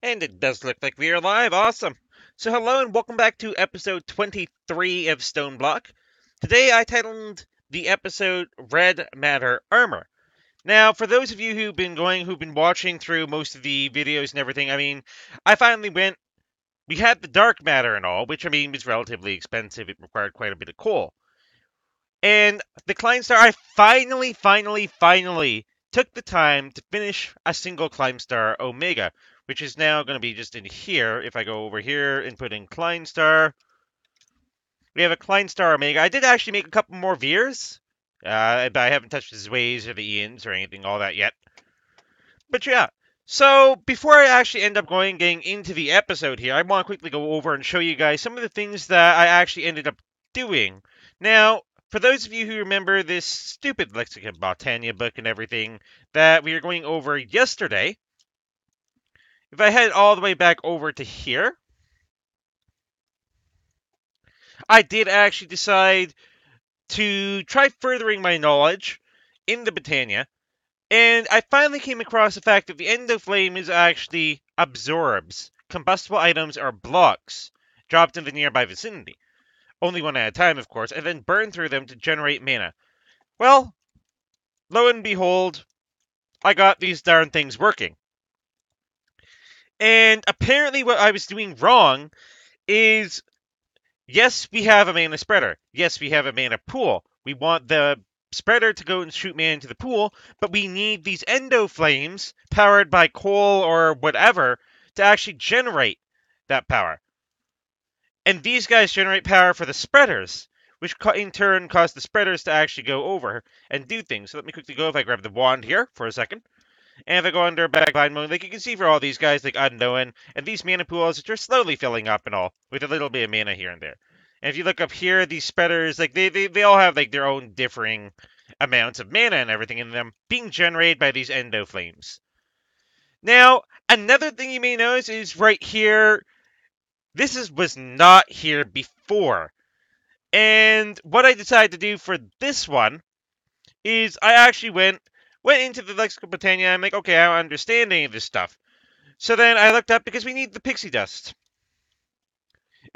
And it does look like we are live. Awesome. So, hello and welcome back to episode 23 of Stoneblock. Today, I titled the episode Red Matter Armor. Now, for those of you who've been watching through most of the videos and everything, I finally went. We had the dark matter and all, which, was relatively expensive. It required quite a bit of coal. And the Klein Star, I finally took the time to finish a single Klein Star Omega, which is now going to be just in here. If I go over here and put in Klein Star, we have a Klein Star Omega. I did actually make a couple more Veers, but I haven't touched the Zways or the Ians or anything, all that yet. But yeah, so before I actually end up getting into the episode here, I want to quickly go over and show you guys some of the things that I actually ended up doing. Now, for those of you who remember this stupid Lexicon Botania book and everything that we were going over yesterday, if I head all the way back over to here, I did actually decide to try furthering my knowledge in the Botania, and I finally came across the fact that the Endoflame is actually absorbs combustible items or blocks dropped in the nearby vicinity. Only one at a time, of course, and then burn through them to generate mana. Well, lo and behold, I got these darn things working. And apparently what I was doing wrong is, yes, we have a mana spreader. Yes, we have a mana pool. We want the spreader to go and shoot mana into the pool, but we need these endo flames powered by coal or whatever to actually generate that power. And these guys generate power for the spreaders, which in turn cause the spreaders to actually go over and do things. So let me quickly go if I grab the wand here for a second. And if I go under backbind mode, like you can see for all these guys, like Unknown, and these mana pools, which are slowly filling up and all, with a little bit of mana here and there. And if you look up here, these spreaders, like they all have like their own differing amounts of mana and everything in them being generated by these endo flames. Now, another thing you may notice is right here, was not here before. And what I decided to do for this one is I actually went into the Lexicon Britannia. I'm like, okay, I don't understand any of this stuff. So then I looked up because we need the pixie dust.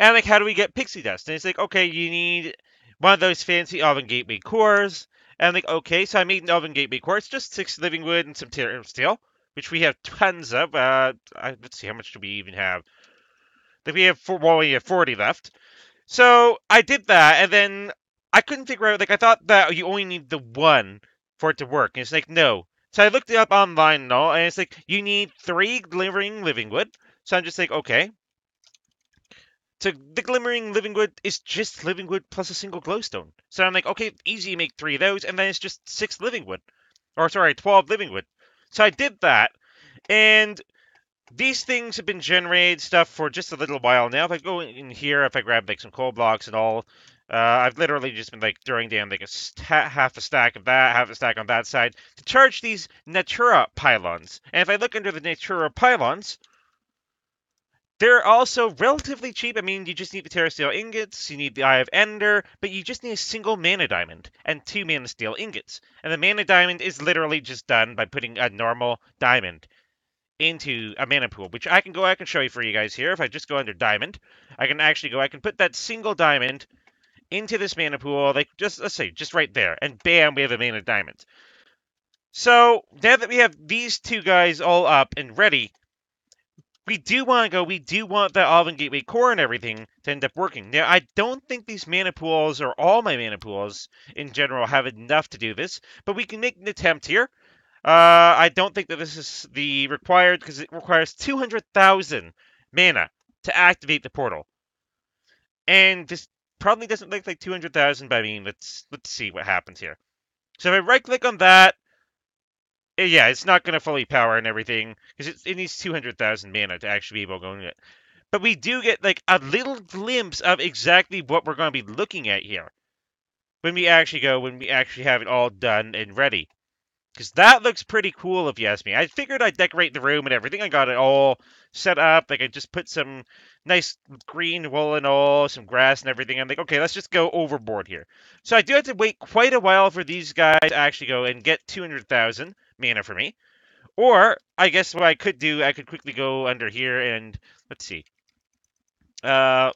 And I'm like, how do we get pixie dust? And it's like, okay, you need one of those fancy Oven Gateway cores. And I'm like, okay, so I made an Oven Gateway core. It's just 6 living wood and some steel, which we have tons of. Let's see, how much do we even have? We have 40 left. So I did that, and then I couldn't figure out, like, I thought that you only need the one for it to work. And it's like, no. So I looked it up online and all, and it's like, you need 3 glimmering living wood. So I'm just like, okay. So the glimmering living wood is just living wood plus a single glowstone. So I'm like, okay, easy to make 3 of those, and then it's just 6 living wood. Or, sorry, 12 living wood. So I did that, and these things have been generated stuff for just a little while now. If I go in here, if I grab like some coal blocks and all, I've literally just been like throwing down like half a stack of that, half a stack on that side to charge these Natura pylons. And if I look under the Natura pylons, they're also relatively cheap. I mean, you just need the Terrasteel ingots, you need the Eye of Ender, but you just need a single mana diamond and 2 mana steel ingots. And the mana diamond is literally just done by putting a normal diamond into a mana pool, which I can show you for you guys here. If I just go under diamond, I can put that single diamond into this mana pool, like let's say, just right there, and bam, we have a mana diamond. So now that we have these 2 guys all up and ready, we do want that Alvin Gateway core and everything to end up working. Now, I don't think these mana pools, or all my mana pools in general, have enough to do this, but we can make an attempt here. I don't think that this is the required, because it requires 200,000 mana to activate the portal. And this probably doesn't look like 200,000, but I mean, let's see what happens here. So if I right-click on that, yeah, it's not going to fully power and everything, because it needs 200,000 mana to actually be able to go in it. But we do get like a little glimpse of exactly what we're going to be looking at here when we actually have it all done and ready. Because that looks pretty cool, if you ask me. I figured I'd decorate the room and everything. I got it all set up. Like, I just put some nice green wool and all, some grass and everything. I'm like, okay, let's just go overboard here. So I do have to wait quite a while for these guys to actually go and get 200,000 mana for me. Or, I guess what I could do, I could quickly go under here and, let's see. Uh,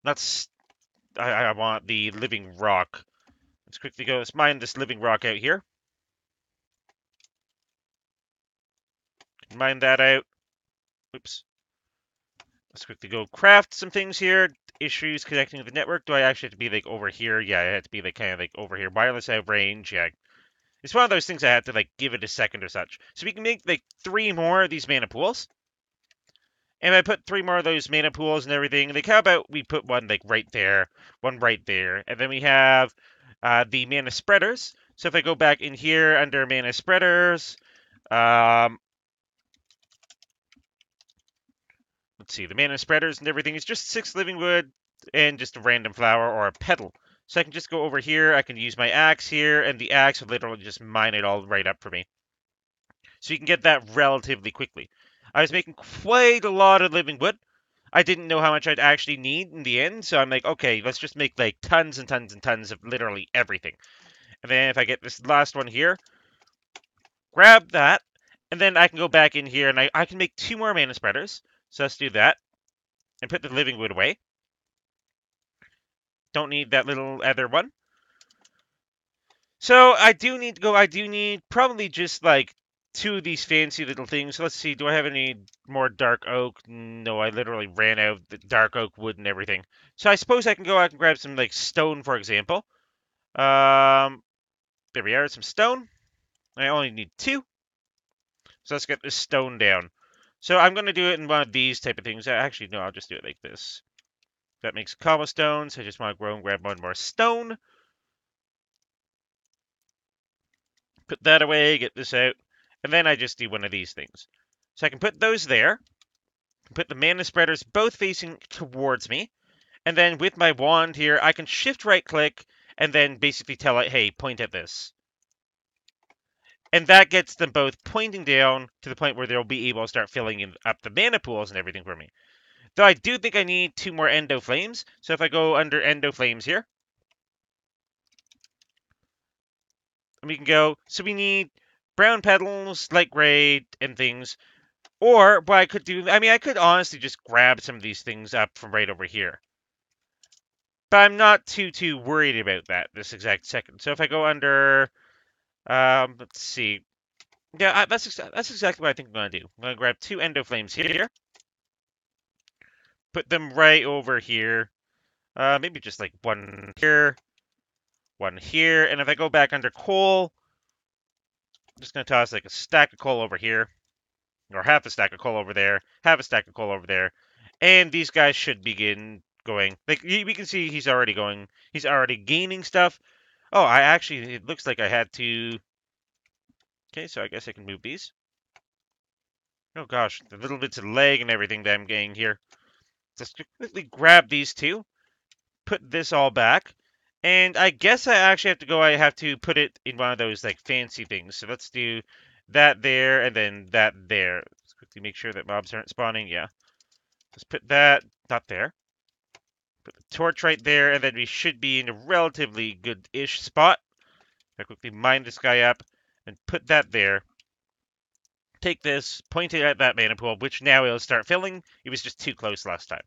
let's, I want the living rock. Let's quickly go, let's mine this living rock out here. Mine that out. Oops. Let's quickly go craft some things here. Issues connecting to the network. Do I actually have to be like over here? Yeah, I have to be like kind of like over here. Wireless out of range. Yeah. It's one of those things I have to like give it a second or such. So we can make like 3 more of these mana pools. And I put 3 more of those mana pools and everything. Like how about we put one like right there, one right there. And then we have the mana spreaders. So if I go back in here under mana spreaders, let's see, the mana spreaders and everything is just 6 living wood and just a random flower or a petal. So I can just go over here, I can use my axe here, and the axe will literally just mine it all right up for me. So you can get that relatively quickly. I was making quite a lot of living wood. I didn't know how much I'd actually need in the end, so I'm like, okay, let's just make like tons and tons and tons of literally everything. And then if I get this last one here, grab that, and then I can go back in here and I can make 2 more mana spreaders. So let's do that and put the living wood away. Don't need that little other one. So I do need probably just like 2 of these fancy little things. Let's see, do I have any more dark oak? No, I literally ran out of the dark oak wood and everything. So I suppose I can go out and grab some like stone, for example. There we are, some stone. I only need 2. So let's get this stone down. So I'm going to do it in one of these type of things. Actually, no, I'll just do it like this. That makes cobblestone, so I just want to go and grab one more stone. Put that away, get this out, and then I just do one of these things. So I can put those there, put the mana spreaders both facing towards me, and then with my wand here, I can shift right click, and then basically tell it, hey, point at this. And that gets them both pointing down to the point where they'll be able to start filling up the mana pools and everything for me. Though I do think I need 2 more Endo Flames, so if I go under Endo Flames here, we can go, so we need brown petals, light gray, and things. Or what I could do, I mean, I could honestly just grab some of these things up from right over here. But I'm not too worried about that this exact second. So if I go under, let's see. Yeah, that's exactly what I think I'm going to do. I'm going to grab 2 Endo Flames here. Put them right over here. Maybe just like one here. One here. And if I go back under coal, I'm just going to toss like a stack of coal over here. Or half a stack of coal over there. Half a stack of coal over there. And these guys should begin going. Like, we can see he's already going. He's already gaining stuff. Oh, it looks like I had to... Okay, so I guess I can move these. Oh gosh, the little bits of lag and everything that I'm getting here. Just quickly grab these 2. Put this all back. And I guess I actually have to go, I have to put it in one of those, like, fancy things. So let's do that there, and then that there. Let's quickly make sure that mobs aren't spawning. Yeah. Let's put that, not there. Put the torch right there, and then we should be in a relatively good-ish spot. I quickly mine this guy up, and put that there. Take this, point it at that mana pool, which now it'll start filling. It was just too close last time.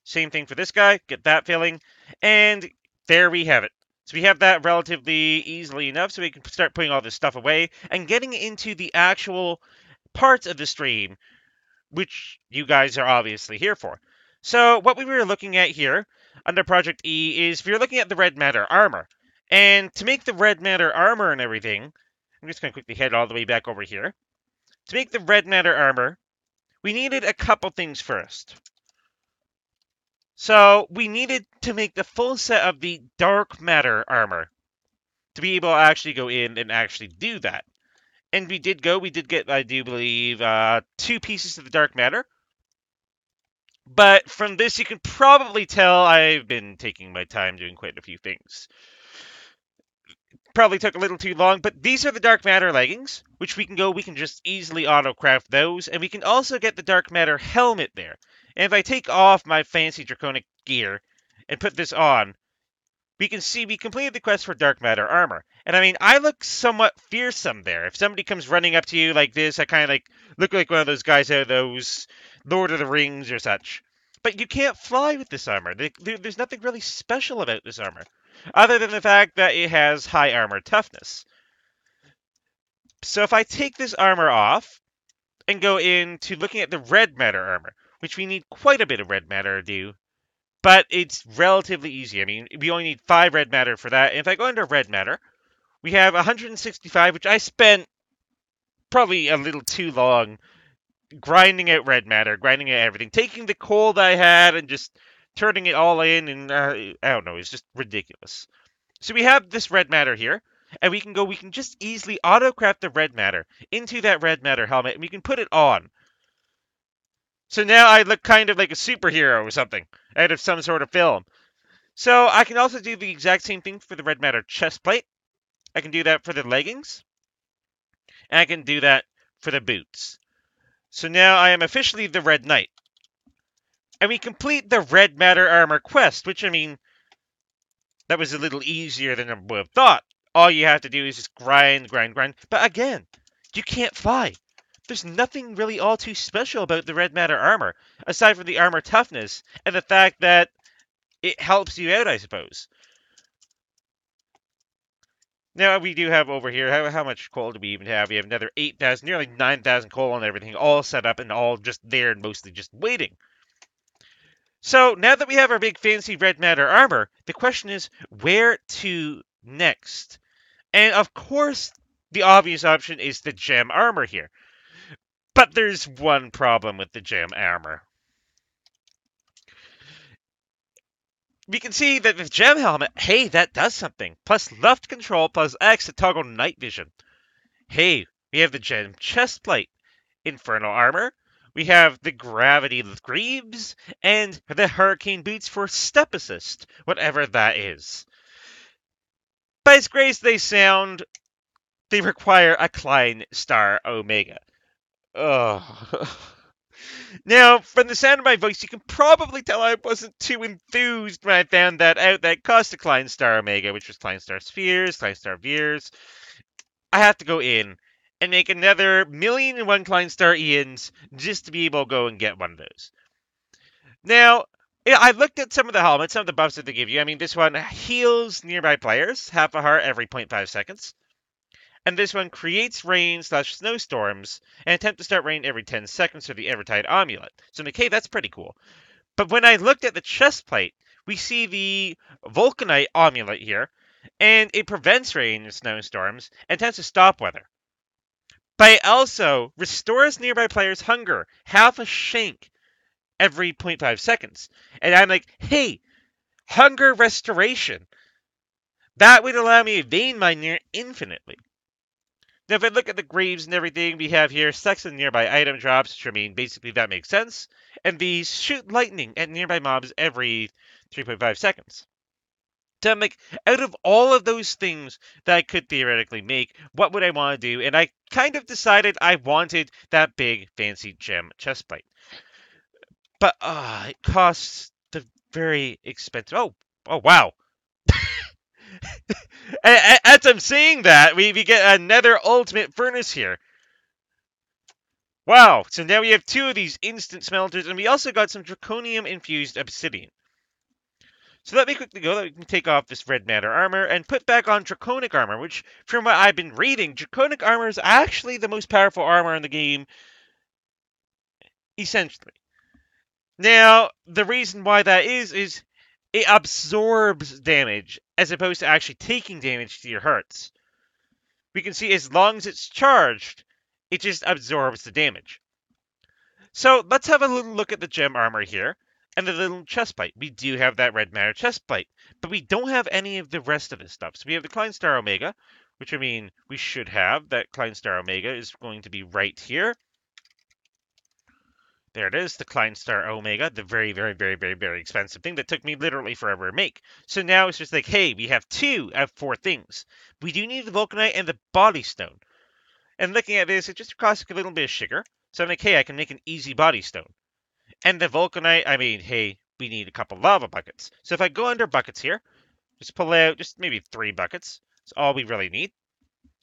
Same thing for this guy. Get that filling. And there we have it. So we have that relatively easily enough, so we can start putting all this stuff away and getting into the actual parts of the stream, which you guys are obviously here for. So what we were looking at here under Project E is if you're looking at the red matter armor. And to make the red matter armor and everything, I'm just going to quickly head all the way back over here. To make the red matter armor, we needed a couple things first. So we needed to make the full set of the dark matter armor to be able to actually go in and actually do that. And we did get, I do believe, 2 pieces of the dark matter. But from this, you can probably tell I've been taking my time doing quite a few things. Probably took a little too long, but these are the dark matter leggings, which we can just easily auto-craft those, and we can also get the dark matter helmet there. And if I take off my fancy draconic gear and put this on, we can see we completed the quest for dark matter armor. And I mean, I look somewhat fearsome there. If somebody comes running up to you like this, I kind of like look like one of those guys out of those Lord of the Rings or such. But you can't fly with this armor. There's nothing really special about this armor, other than the fact that it has high armor toughness. So if I take this armor off and go into looking at the red matter armor, which we need quite a bit of red matter to do, but it's relatively easy. I mean, we only need 5 red matter for that. And if I go into red matter, we have 165, which I spent probably a little too long grinding out red matter, grinding out everything, taking the coal that I had and just turning it all in, and I don't know, it's just ridiculous. So we have this red matter here, and we can just easily auto-craft the red matter into that red matter helmet, and we can put it on. So now I look kind of like a superhero or something out of some sort of film. So I can also do the exact same thing for the red matter chest plate. I can do that for the leggings. And I can do that for the boots. So now I am officially the Red Knight. And we complete the red matter armor quest, which, I mean, that was a little easier than I would have thought. All you have to do is just grind. But again, you can't fly. There's nothing really all too special about the red matter armor, aside from the armor toughness and the fact that it helps you out, I suppose. Now, we do have over here, how much coal do we even have? We have another 8,000, nearly 9,000 coal and everything, all set up and all just there and mostly just waiting. So, now that we have our big fancy red matter armor, the question is, where to next? And of course, the obvious option is the gem armor here. But there's one problem with the gem armor. We can see that the gem helmet, hey, that does something. Plus left control plus X to toggle night vision. Hey, we have the gem chest plate, infernal armor. We have the gravity greaves and the hurricane boots for step assist, whatever that is. But as great as they sound, they require a Klein Star Omega. Ugh. Now, from the sound of my voice, you can probably tell I wasn't too enthused when I found that out. That cost a Klein Star Omega, which was Klein Star Spheres, Klein Star Veers. I have to go in and make another 1,000,001 Klein Star Ians just to be able to go and get one of those. Now, I looked at some of the helmets, some of the buffs that they give you. I mean, this one heals nearby players, half a heart every 0.5 seconds. And this one creates rain/snowstorms and attempt to start rain every 10 seconds for the Evertide amulet. So I'm like, hey, that's pretty cool. But when I looked at the chest plate, we see the Vulcanite amulet here, and it prevents rain and snowstorms and tends to stop weather. But it also restores nearby players' hunger, half a shank every 0.5 seconds. And I'm like, hey, hunger restoration. That would allow me to vein mine near infinitely. Now, if I look at the graves and everything, we have here stacks of nearby item drops, which I mean, basically that makes sense. And these shoot lightning at nearby mobs every 3.5 seconds. So I'm like, out of all of those things that I could theoretically make, what would I want to do? And I kind of decided I wanted that big, fancy gem chestplate. But it costs the very expensive... Oh, wow. As I'm saying that, we get another ultimate furnace here. Wow, so now we have 2 of these instant smelters, and we also got some draconium-infused obsidian. So let me quickly go, we can take off this red matter armor and put back on draconic armor, which, from what I've been reading, draconic armor is actually the most powerful armor in the game, essentially. Now, the reason why that is it absorbs damage, as opposed to actually taking damage to your hearts. We can see as long as it's charged, it just absorbs the damage. So let's have a little look at the gem armor here, and the little chestplate. We do have that red matter chestplate, but we don't have any of the rest of this stuff. So we have the Klein Star Omega, which I mean, we should have. That Klein Star Omega is going to be right here. There it is, the Klein Star Omega, the very, very, very, very, very expensive thing that took me literally forever to make. So now it's just like, hey, we have 2 out of 4 things. We do need the Vulcanite and the Body Stone. And looking at this, it just costs a little bit of sugar. So I'm like, hey, I can make an easy Body Stone. And the Vulcanite, I mean, hey, we need a couple lava buckets. So if I go under buckets here, Just pull out just maybe 3 buckets. That's all we really need.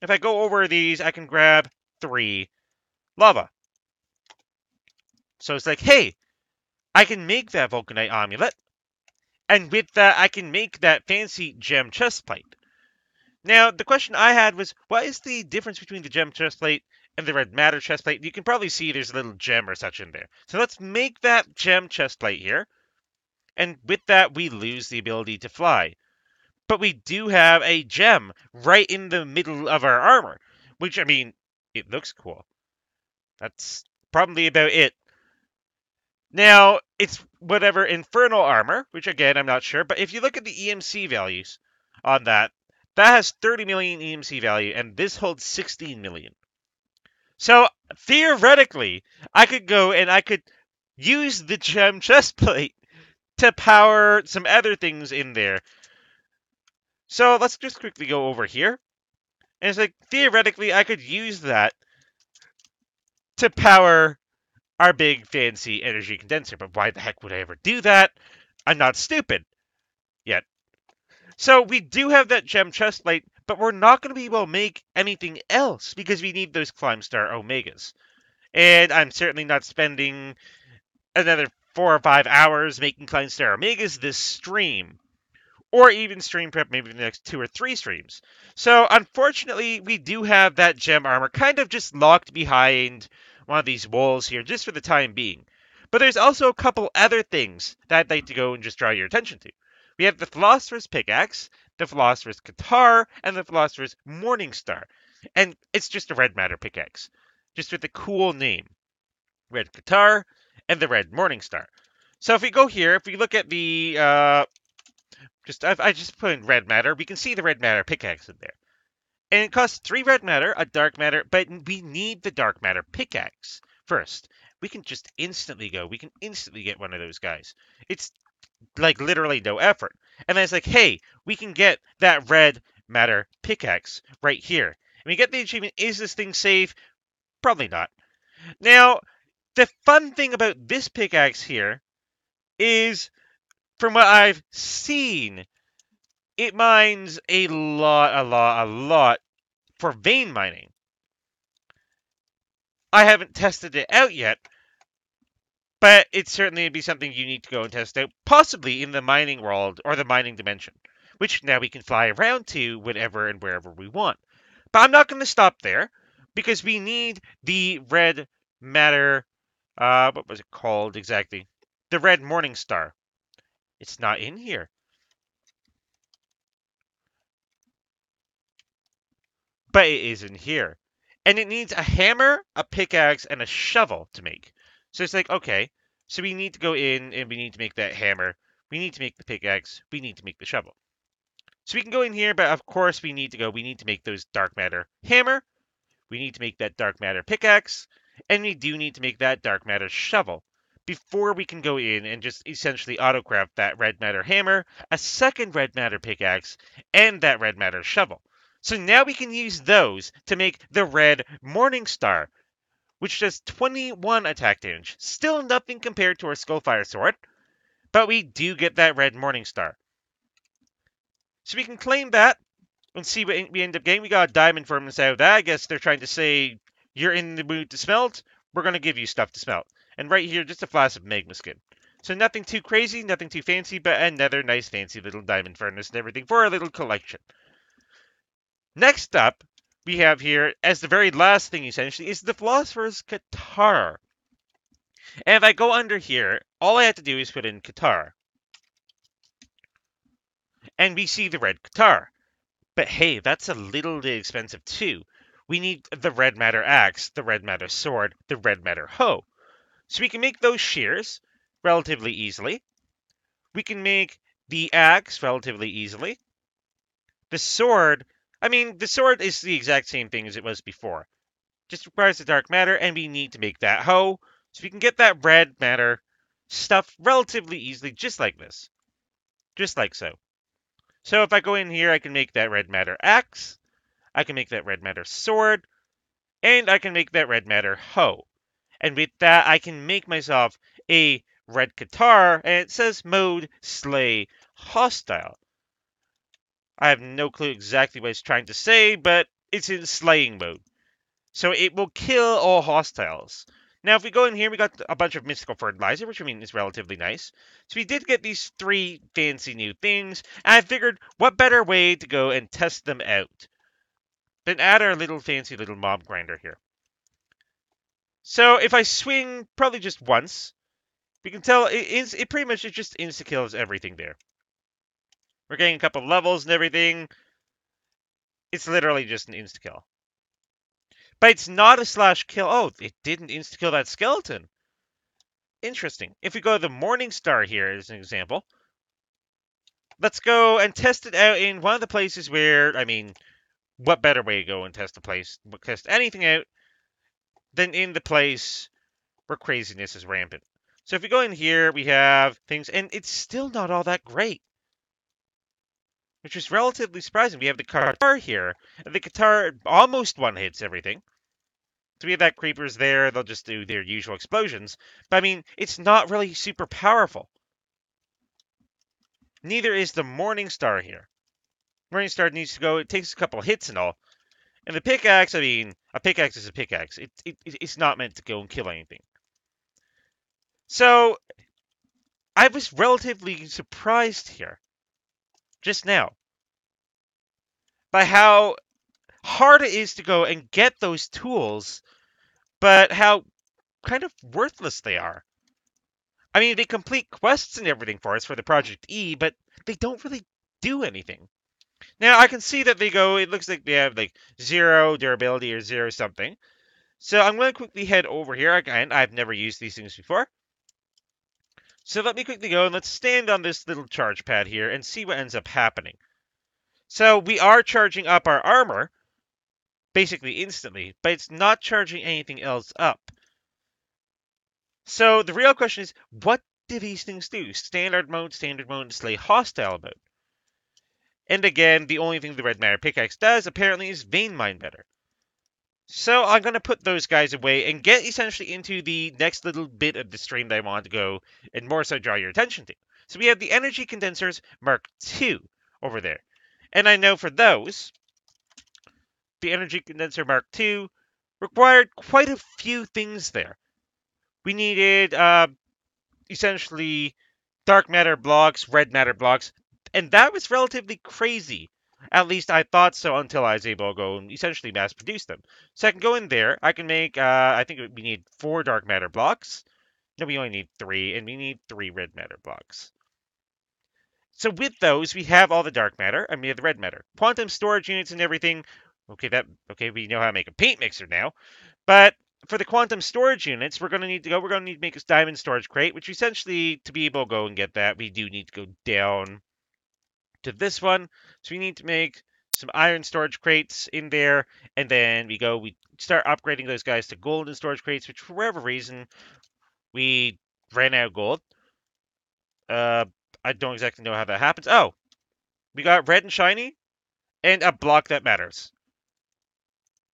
If I go over these, I can grab 3 lava. So it's like, hey, I can make that Vulcanite amulet, and with that, I can make that fancy gem chestplate. Now, the question I had was, what is the difference between the gem chestplate and the red matter chestplate? You can probably see there's a little gem or such in there. So let's make that gem chestplate here, and with that, we lose the ability to fly. But we do have a gem right in the middle of our armor, which, I mean, it looks cool. That's probably about it. Now, it's whatever infernal armor, which again, I'm not sure, but if you look at the EMC values on that, that has 30 million EMC value, and this holds 16 million. So, theoretically, I could go and I could use the gem chestplate to power some other things in there. So, let's just quickly go over here. And it's like, theoretically, I could use that to power our big fancy energy condenser, but why the heck would I ever do that? I'm not stupid yet. So we do have that gem chestplate, but we're not going to be able to make anything else because we need those Klein Star Omegas. And I'm certainly not spending another 4 or 5 hours making Klein Star Omegas this stream. Or even stream prep maybe the next 2 or 3 streams. So unfortunately, we do have that gem armor kind of just locked behind one of these walls here just for the time being. But there's also a couple other things that I'd like to go and just draw your attention to. We have the Philosopher's Pickaxe, the Philosopher's Guitar, and the Philosopher's Morning Star. And it's just a red matter pickaxe, just with a cool name. Red Guitar and the Red Morning Star. So if we go here, if we look at the I just put in red matter. We can see the red matter pickaxe in there. And it costs 3 red matter, a dark matter, but we need the dark matter pickaxe first. We can just instantly go. We can instantly get one of those guys. It's like literally no effort. And then it's like, hey, we can get that red matter pickaxe right here. And we get the achievement, is this thing safe? Probably not. Now, the fun thing about this pickaxe here is, from what I've seen, it mines a lot for vein mining. I haven't tested it out yet, but it certainly would be something you need to go and test out, possibly in the mining world or the mining dimension, which now we can fly around to whenever and wherever we want. But I'm not going to stop there, because we need the red matter, what was it called exactly? The red morning star. It's not in here. But it is in here. And it needs a hammer, a pickaxe, and a shovel to make. So it's like, okay, so we need to go in and we need to make that hammer. We need to make the pickaxe. We need to make the shovel. So we can go in here, but of course we need to make those dark matter hammer. We need to make that dark matter pickaxe. And we do need to make that dark matter shovel before we can go in and just essentially autocraft that red matter hammer, a second red matter pickaxe, and that red matter shovel. So now we can use those to make the red morning star, which does 21 attack damage. Still nothing compared to our Skullfire sword, but we do get that red morning star. So we can claim that and see what we end up getting. We got a diamond from us out of that. I guess they're trying to say, you're in the mood to smelt, we're going to give you stuff to smelt. And right here, just a flask of magma skin. So nothing too crazy, nothing too fancy, but another nice fancy little diamond furnace and everything for our little collection. Next up, we have here, as the very last thing essentially, is the Philosopher's Guitar. And if I go under here, all I have to do is put in guitar. And we see the red guitar. But hey, that's a little bit expensive too. We need the red matter axe, the red matter sword, the red matter hoe. So we can make those shears relatively easily. We can make the axe relatively easily. The sword, the sword is the exact same thing as it was before. Just requires the dark matter, and we need to make that hoe. So we can get that red matter stuff relatively easily, just like this. Just like so. So if I go in here, I can make that red matter axe. I can make that red matter sword. And I can make that red matter hoe. And with that, I can make myself a red guitar, and it says mode slay hostile. I have no clue exactly what it's trying to say, but it's in slaying mode. So it will kill all hostiles. Now, if we go in here, we got a bunch of mystical fertilizer, which I mean is relatively nice. So we did get these 3 fancy new things, and I figured what better way to go and test them out than add our little fancy little mob grinder here. So if I swing probably just once, we can tell it pretty much it just insta-kills everything there. We're getting a couple levels and everything. It's literally just an insta-kill. But it's not a slash kill. Oh, it didn't insta-kill that skeleton. Interesting. If we go to the Morning Star here as an example, let's go and test it out in one of the places where, I mean, what better way to go and test anything out than in the place where craziness is rampant. So if we go in here, we have things, and it's still not all that great, which is relatively surprising. We have the Qatar here, and the Qatar almost one-hits everything. So we have that creepers there, they'll just do their usual explosions. But I mean, it's not really super powerful. Neither is the Morning Star here. Morning Star needs to go, it takes a couple hits and all. And the pickaxe, I mean, a pickaxe is a pickaxe. It's not meant to go and kill anything. So, I was relatively surprised here, just now, by how hard it is to go and get those tools, but how kind of worthless they are. I mean, they complete quests and everything for us for the Project E, but they don't really do anything. Now, I can see that it looks like they have like 0 durability or 0 something. So I'm going to quickly head over here. Again, I've never used these things before. So let me quickly go and let's stand on this little charge pad here and see what ends up happening. So we are charging up our armor, basically instantly, but it's not charging anything else up. So the real question is, what do these things do? Standard mode, slay hostile mode. And again, the only thing the red matter pickaxe does, apparently, is vein mine better. So I'm going to put those guys away and get essentially into the next little bit of the stream that I want to go and more so draw your attention to. So we have the energy condensers Mark II over there. And I know for those, the energy condenser Mark II required quite a few things there. We needed essentially dark matter blocks, red matter blocks, and that was relatively crazy. At least I thought so until I was able to go and essentially mass produce them. So I can go in there, I can make, I think we need 4 dark matter blocks. No, we only need 3, and we need 3 red matter blocks. So with those, we have all the dark matter, and we have the red matter. Quantum storage units and everything. Okay, we know how to make a paint mixer now. But for the quantum storage units, we're going to need to make a diamond storage crate, which essentially, to be able to go and get that, we do need to go down to this one. So we need to make some iron storage crates in there, and then we start upgrading those guys to golden storage crates, which for whatever reason, we ran out of gold. I don't exactly know how that happens. Oh, we got red and shiny, and a block that matters.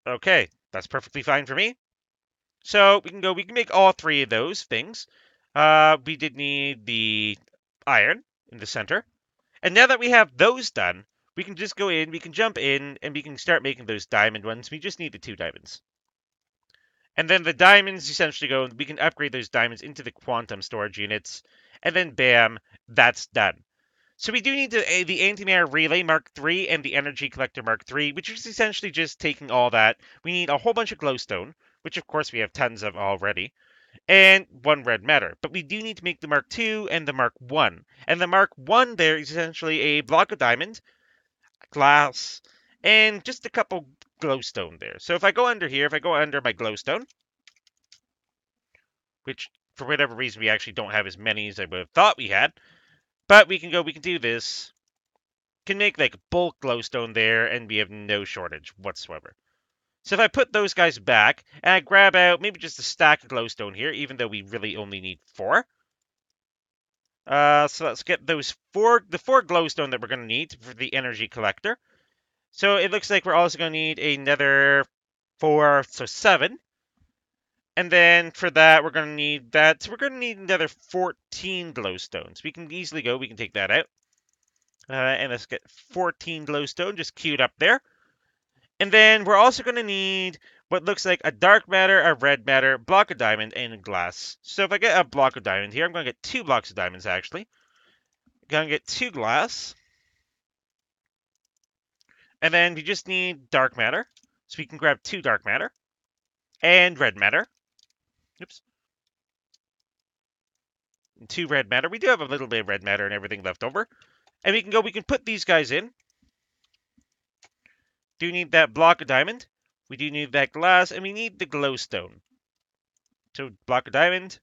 Okay, that's perfectly fine for me. So we can make all 3 of those things. We did need the iron in the center. And now that we have those done, we can just go in, we can jump in, and we can start making those diamond ones. We just need the 2 diamonds. And then the diamonds essentially we can upgrade those diamonds into the quantum storage units, and then bam, that's done. So we do need the antimatter relay Mark III and the energy collector Mark III, which is essentially just taking all that. We need a whole bunch of glowstone, which of course we have tons of already, and 1 red matter. But we do need to make the Mark II and the Mark I. And the Mark I there is essentially a block of diamond, glass, and just a couple glowstone there. So if I go under here, if I go under my glowstone, which for whatever reason we actually don't have as many as I would have thought we had, but we can do this. Can make like bulk glowstone there, and we have no shortage whatsoever. So if I put those guys back, and I grab out maybe just a stack of glowstone here, even though we really only need 4. So let's get the 4 glowstone that we're going to need for the energy collector. So it looks like we're also going to need another 4, so 7. And then for that, we're going to need that. So we're going to need another 14 glowstones. We can easily we can take that out. And let's get 14 glowstone just queued up there. And then we're also going to need what looks like a dark matter, a red matter, block of diamond, and glass. So if I get a block of diamond here, I'm going to get 2 blocks of diamonds, actually. Going to get 2 glass. And then we just need dark matter. So we can grab 2 dark matter and red matter. Oops. 2 red matter. We do have a little bit of red matter and everything left over. And we can put these guys in. Do need that block of diamond. We do need that glass, and we need the glowstone. So block of diamond,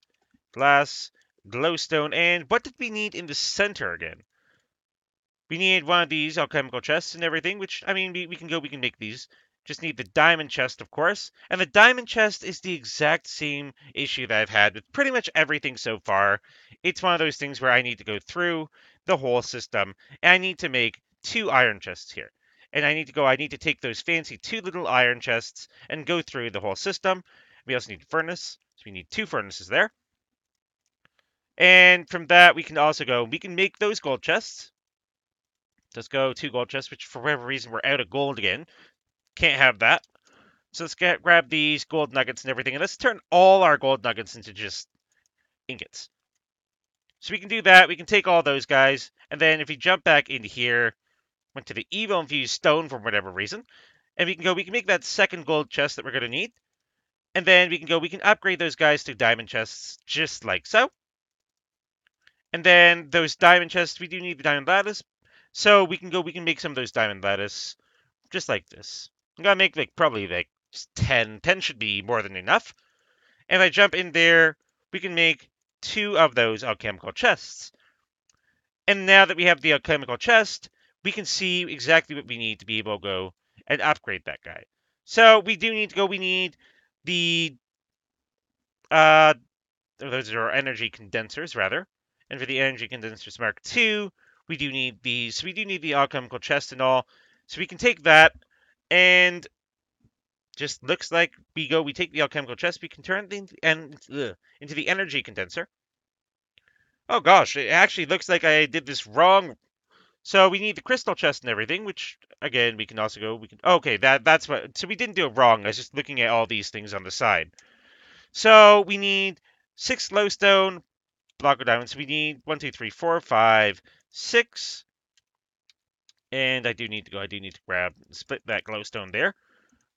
glass, glowstone, and what did we need in the center again? We need one of these alchemical chests and everything, which, I mean, we can make these. Just need the diamond chest, of course. And the diamond chest is the exact same issue that I've had with pretty much everything so far. It's one of those things where I need to go through the whole system, and I need to make 2 iron chests here. And I need to take those fancy 2 little iron chests and go through the whole system. We also need a furnace, so we need 2 furnaces there. And from that, we can make those gold chests. Let's go 2 gold chests, which for whatever reason we're out of gold again. Can't have that. So let's grab these gold nuggets and everything, and let's turn all our gold nuggets into just ingots. So we can do that. We can take all those guys, and then if we jump back into here, went to the evil infused stone for whatever reason, and we can make that second gold chest that we're going to need. And then we can upgrade those guys to diamond chests, just like so. And then those diamond chests, we do need the diamond lattice. So we can make some of those diamond lattice just like this. I'm gonna make probably 10. 10 should be more than enough. And if I jump in there, we can make 2 of those alchemical chests. And now that we have the alchemical chest, we can see exactly what we need to be able to go and upgrade that guy. So we need the those are energy condensers rather. And for the energy condensers Mark II, we do need these. We do need the alchemical chest and all. So we can take that, and just looks like we take the alchemical chest, we can turn it into the energy condenser. Oh gosh, it actually looks like I did this wrong. So we need the crystal chest and everything, which again okay, that's what. So we didn't do it wrong. I was just looking at all these things on the side. So we need 6 glowstone, block of diamonds. So we need 1, 2, 3, 4, 5, 6. And I do need to split that glowstone there,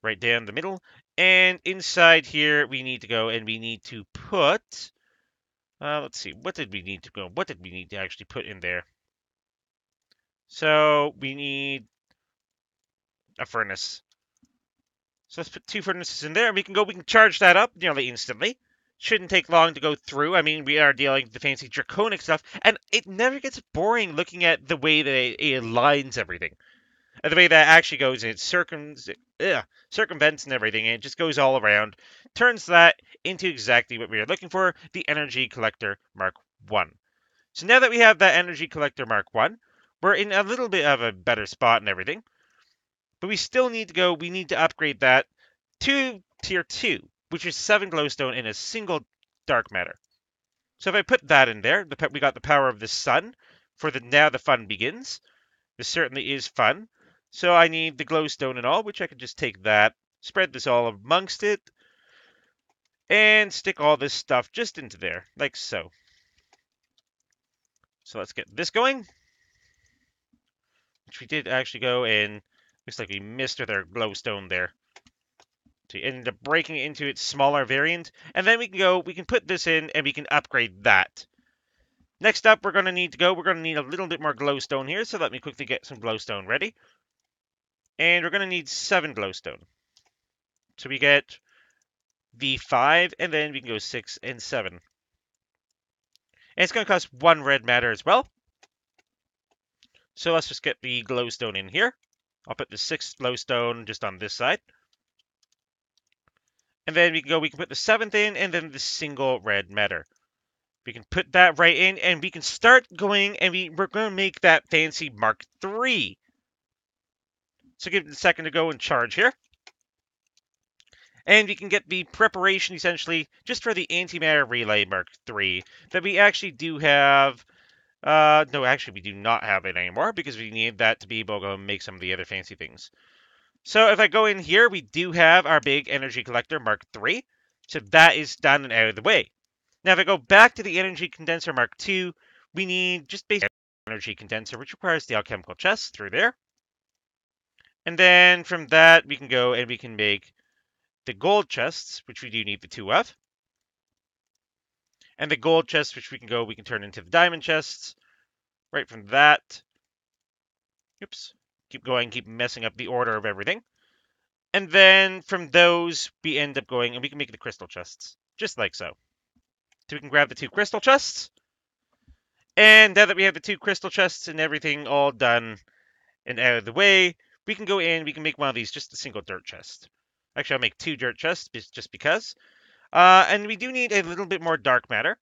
right down the middle. And inside here, we need to put, let's see, what did we need to actually put in there? So we need a furnace. So let's put 2 furnaces in there, and we can charge that up nearly instantly. Shouldn't take long to go through. I mean, we are dealing with the fancy draconic stuff, and it never gets boring looking at the way that it aligns everything. And the way that actually goes, it circumvents and everything, and it just goes all around. Turns that into exactly what we are looking for, the Energy Collector Mark 1. So now that we have that Energy Collector Mark 1, we're in a little bit of a better spot and everything. But we still need to upgrade that to Tier 2, which is 7 glowstone in a single dark matter. So if I put that in there, we got the power of the sun for now the fun begins. This certainly is fun. So I need the glowstone and all, which I can just take that, spread this all amongst it, and stick all this stuff just into there, like so. So let's get this going. Which we did actually go and looks like we missed with our glowstone there. So you ended up breaking it into its smaller variant, and then we can put this in and we can upgrade that. Next up, we're going to need a little bit more glowstone here, so let me quickly get some glowstone ready. And we're going to need 7 glowstone. So we get the 5, and then we can go 6 and 7. And it's going to cost 1 red matter as well. So let's just get the glowstone in here. I'll put the 6th glowstone just on this side. And then we can put the 7th in, and then the single red matter. We can put that right in, and we can start going, and we're going to make that fancy Mark III. So give it a second to go and charge here. And we can get the preparation, essentially, just for the Antimatter Relay Mark III, that we actually do have No, actually, we do not have it anymore because we need that to be able to make some of the other fancy things. So if I go in here, we do have our big energy collector Mark III. So that is done and out of the way. Now, if I go back to the energy condenser Mark II, we need just basic energy condenser, which requires the alchemical chest through there. And then from that, we can go and we can make the gold chests, which we do need the two of. And the gold chests, which we can turn into the diamond chests. Right from that. Oops. Keep going, keep messing up the order of everything. And then from those, we end up going and we can make the crystal chests. Just like so. So we can grab the two crystal chests. And now that we have the two crystal chests and everything all done and out of the way, we can go in, we can make one of these, just a single dirt chest. Actually, I'll make two dirt chests just because. And we do need a little bit more dark matter.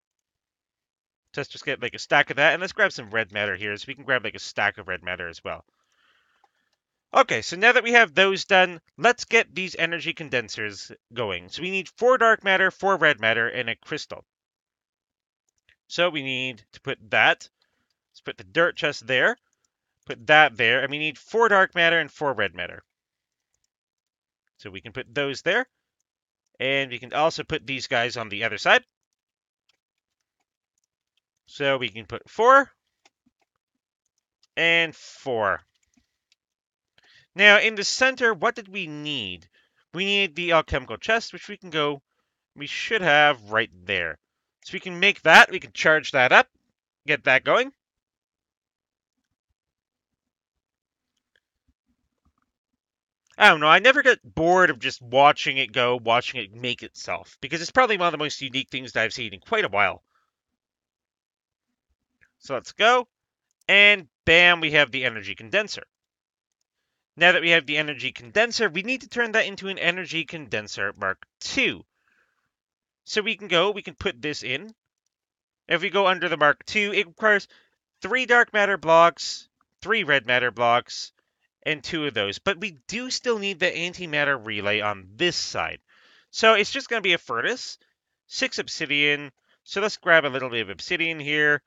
So let's just get like a stack of that. And let's grab some red matter here, so we can grab like a stack of red matter as well. Okay, so now that we have those done, let's get these energy condensers going. So we need 4 dark matter, 4 red matter, and a crystal. So we need to put that. Let's put the dirt chest there. Put that there. And we need 4 dark matter and 4 red matter. So we can put those there. And we can also put these guys on the other side. So we can put 4 and 4. Now, in the center, what did we need? We need the alchemical chest, which we should have right there. So we can make that, we can charge that up, get that going. I don't know, I never get bored of just watching it go, watching it make itself, because it's probably one of the most unique things that I've seen in quite a while. So let's go, and bam, we have the energy condenser. Now that we have the energy condenser, we need to turn that into an energy condenser Mark II. So we can put this in. If we go under the Mark II, it requires 3 dark matter blocks, 3 red matter blocks, and 2 of those. But we do still need the antimatter relay on this side. So it's just going to be a furnace, 6 obsidian. So let's grab a little bit of obsidian here.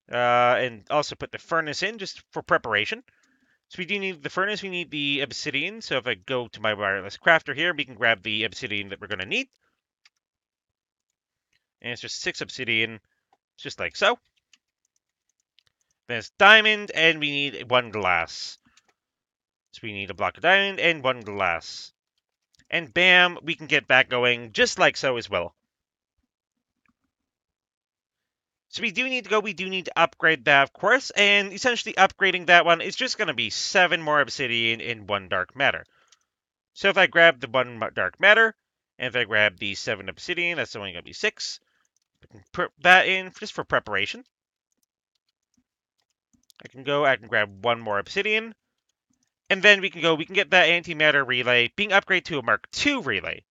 And also put the furnace in just for preparation. So we do need the furnace, we need the obsidian. So if I go to my wireless crafter here, we can grab the obsidian that we're going to need. And it's just 6 obsidian, just like so. Then it's diamond, and we need 1 glass. So we need a block of diamond and 1 glass. And bam, we can get that going just like so as well. So we do need to upgrade that, of course, and essentially upgrading that one is just going to be 7 more obsidian and 1 dark matter. So if I grab the 1 dark matter, and if I grab the 7 obsidian, that's only going to be 6. I can put that in just for preparation. I can grab 1 more obsidian, and then we can get that antimatter relay being upgraded to a Mark II relay.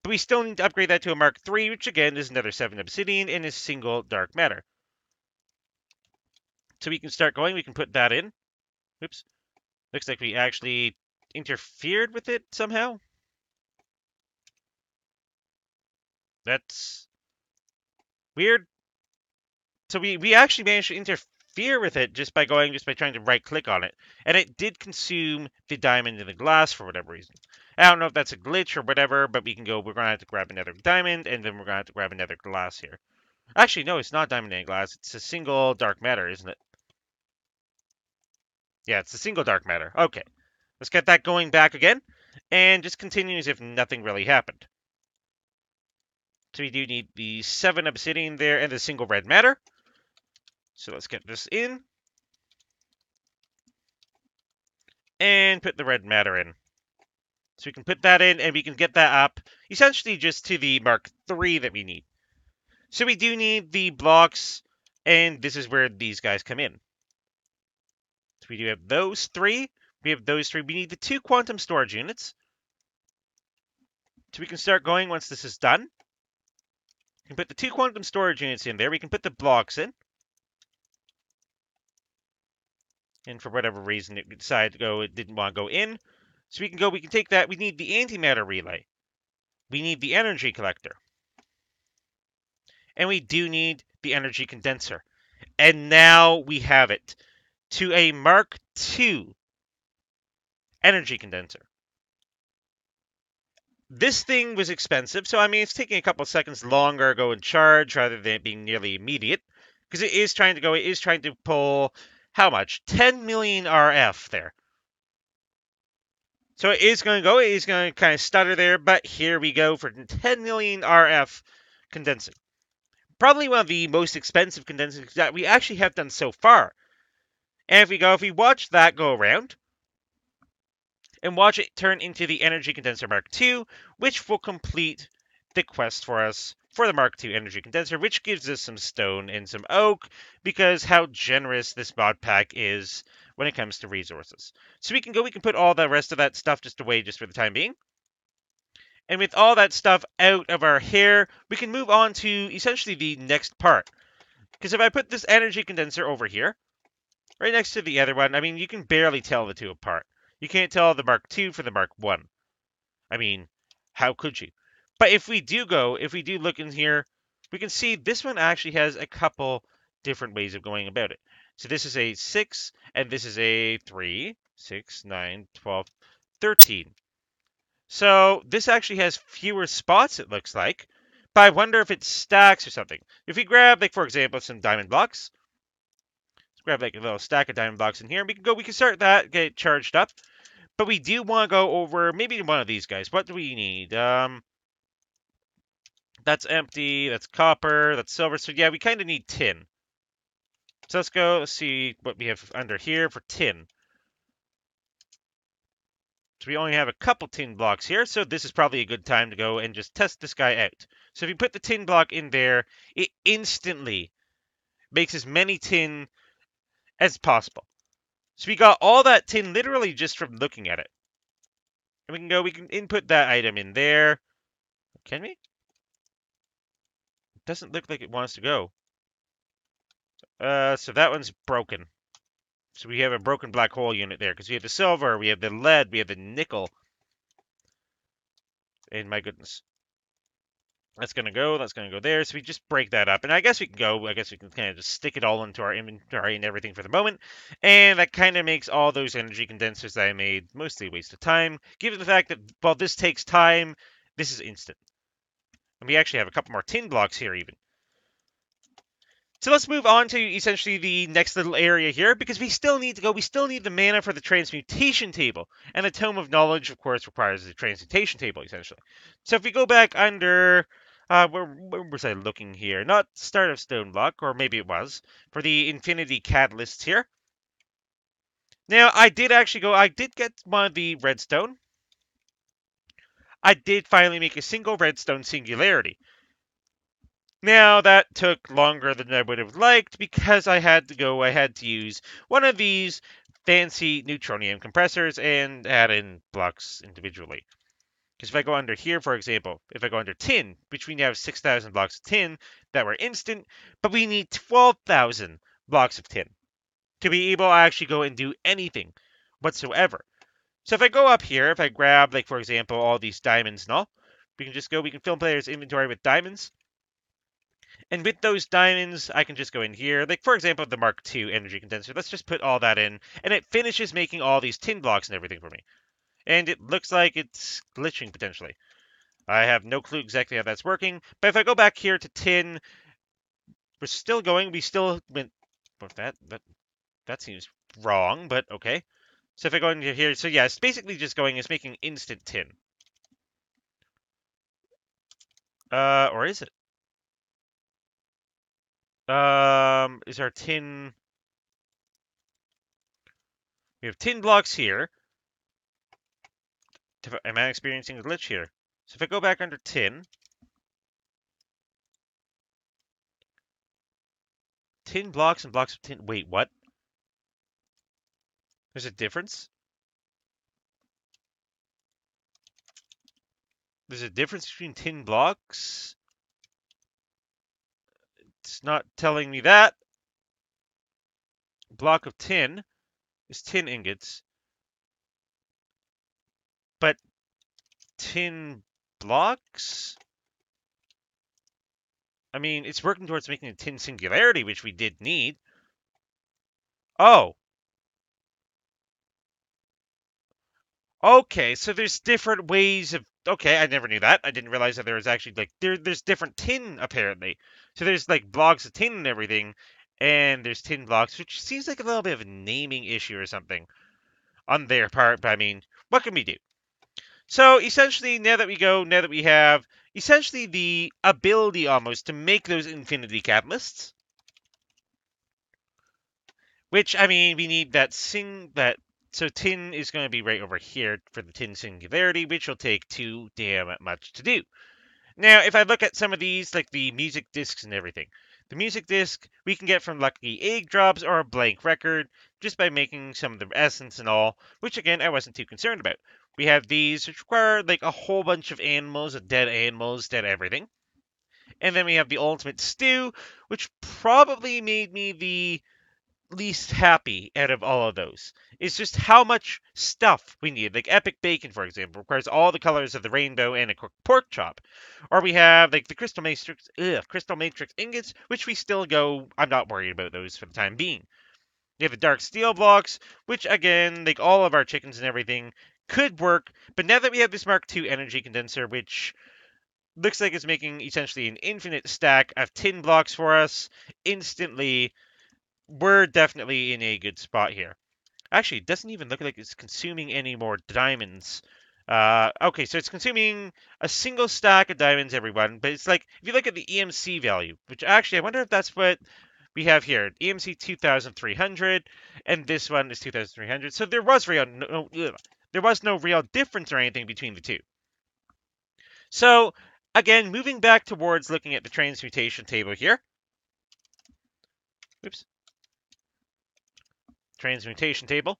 But we still need to upgrade that to a Mark III, which again is another 7 obsidian and a single dark matter. So we can start going, we can put that in. Oops. Looks like we actually interfered with it somehow. That's weird. So we actually managed to interfere with it just by trying to right click on it. And it did consume the diamond and the glass for whatever reason. I don't know if that's a glitch or whatever, but we're going to have to grab another diamond, and then we're going to have to grab another glass here. Actually, no, it's not diamond and glass. It's a single dark matter, isn't it? Yeah, it's a single dark matter. Okay. Let's get that going back again, and just continue as if nothing really happened. So we do need the 7 obsidian there and the single red matter. So let's get this in. And put the red matter in. So we can put that in, and we can get that up, essentially just to the Mark III that we need. So we do need the blocks, and this is where these guys come in. So we do have those 3. We have those 3. We need the 2 quantum storage units. So we can start going once this is done. We can put the 2 quantum storage units in there. We can put the blocks in. And for whatever reason, it decided to go, it didn't want to go in. So we can take that. We need the antimatter relay. We need the energy collector. And we do need the energy condenser. And now we have it to a Mark II energy condenser. This thing was expensive, so I mean, it's taking a couple seconds longer to go and charge rather than it being nearly immediate. Because it is trying to pull, how much? 10 million RF there. So it is going to kind of stutter there, but here we go for 10 million RF condensing. Probably one of the most expensive condensers that we actually have done so far. And if we watch that go around, and watch it turn into the Energy Condenser Mark II, which will complete the quest for us for the Mark II Energy Condenser, which gives us some stone and some oak, because how generous this mod pack is when it comes to resources. So we can put all the rest of that stuff just away just for the time being. And with all that stuff out of our hair, we can move on to essentially the next part. Because if I put this energy condenser over here, right next to the other one, I mean, you can barely tell the two apart. You can't tell the Mark II from the Mark I. I mean, how could you? But if we do look in here, we can see this one actually has a couple different ways of going about it. So this is a 6, and this is a 3, 6, 9, 12, 13. So this actually has fewer spots, it looks like. But I wonder if it stacks or something. If we grab, like, for example, some diamond blocks, let's grab like a little stack of diamond blocks in here. We can start that, get it charged up. But we do want to go over maybe one of these guys. What do we need? That's empty. That's copper. That's silver. So yeah, we kind of need tin. So let's go. Let's see what we have under here for tin. So we only have a couple tin blocks here. So this is probably a good time to go and just test this guy out. So if you put the tin block in there, it instantly makes as many tin as possible. So we got all that tin literally just from looking at it. And we can input that item in there. Can we? It doesn't look like it wants to go. So that one's broken. So we have a broken black hole unit there because we have the silver, we have the lead, we have the nickel. And my goodness. That's going to go there. So we just break that up. And I guess we can kind of just stick it all into our inventory and everything for the moment. And that kind of makes all those energy condensers that I made mostly a waste of time. Given the fact that, while this takes time, this is instant. And we actually have a couple more tin blocks here even. So let's move on to essentially the next little area here, because we still need the mana for the transmutation table. And the Tome of Knowledge, of course, requires the transmutation table, essentially. So if we go back under, where was I looking here? Not Start of Stoneblock, or maybe it was, for the Infinity Catalysts here. Now, I did get one of the redstone. I did finally make a single redstone singularity. Now, that took longer than I would have liked because I had to use one of these fancy neutronium compressors and add in blocks individually. Because if I go under here, for example, if I go under tin, which we now have 6,000 blocks of tin that were instant, but we need 12,000 blocks of tin to be able to actually go and do anything whatsoever. So if I go up here, if I grab, like, for example, all these diamonds and all, we can fill player's inventory with diamonds. And with those diamonds, I can just go in here. Like, for example, the Mark II energy condenser. Let's just put all that in. And it finishes making all these tin blocks and everything for me. And it looks like it's glitching, potentially. I have no clue exactly how that's working. But if I go back here to tin, we're still going. We still went... Well, that seems wrong, but okay. So if I go into here... So yeah, it's basically just it's making instant tin. Or is it? Is our tin... We have tin blocks here. Am I experiencing a glitch here? So if I go back under tin blocks and blocks of tin. Wait, what? There's a difference? There's a difference between tin blocks? It's not telling me that. Block of tin is tin ingots. But tin blocks? I mean, it's working towards making a tin singularity, which we did need. Oh, okay. So there's different ways of. Okay, I never knew that. I didn't realize that there was actually like there's different tin apparently. So there's like blocks of tin and everything, and there's tin blocks, which seems like a little bit of a naming issue or something on their part. But I mean, what can we do? So essentially, now that we have essentially the ability almost to make those infinity catalysts, which I mean, we need that. So tin is going to be right over here for the tin singularity, which will take too damn much to do. Now, if I look at some of these, like the music discs and everything, the music disc we can get from lucky egg drops or a blank record just by making some of the essence and all, which again I wasn't too concerned about. We have these which require like a whole bunch of animals, dead everything. And then we have the ultimate stew, which probably made me the least happy out of all of those. It's just how much stuff we need. Like Epic Bacon, for example, requires all the colors of the rainbow and a cooked pork chop. Or we have like the Crystal Matrix ingots, which we still go. I'm not worried about those for the time being. We have the dark steel blocks, which again, like all of our chickens and everything, could work. But now that we have this Mark II energy condenser, which looks like it's making essentially an infinite stack of tin blocks for us instantly, we're definitely in a good spot here. Actually, it doesn't even look like it's consuming any more diamonds. Okay, so it's consuming a single stack of diamonds, everyone. But it's like, if you look at the EMC value, which actually, I wonder if that's what we have here. EMC 2300, and this one is 2300. So there was there was no real difference or anything between the two. So, again, moving back towards looking at the transmutation table here. Oops. Transmutation table.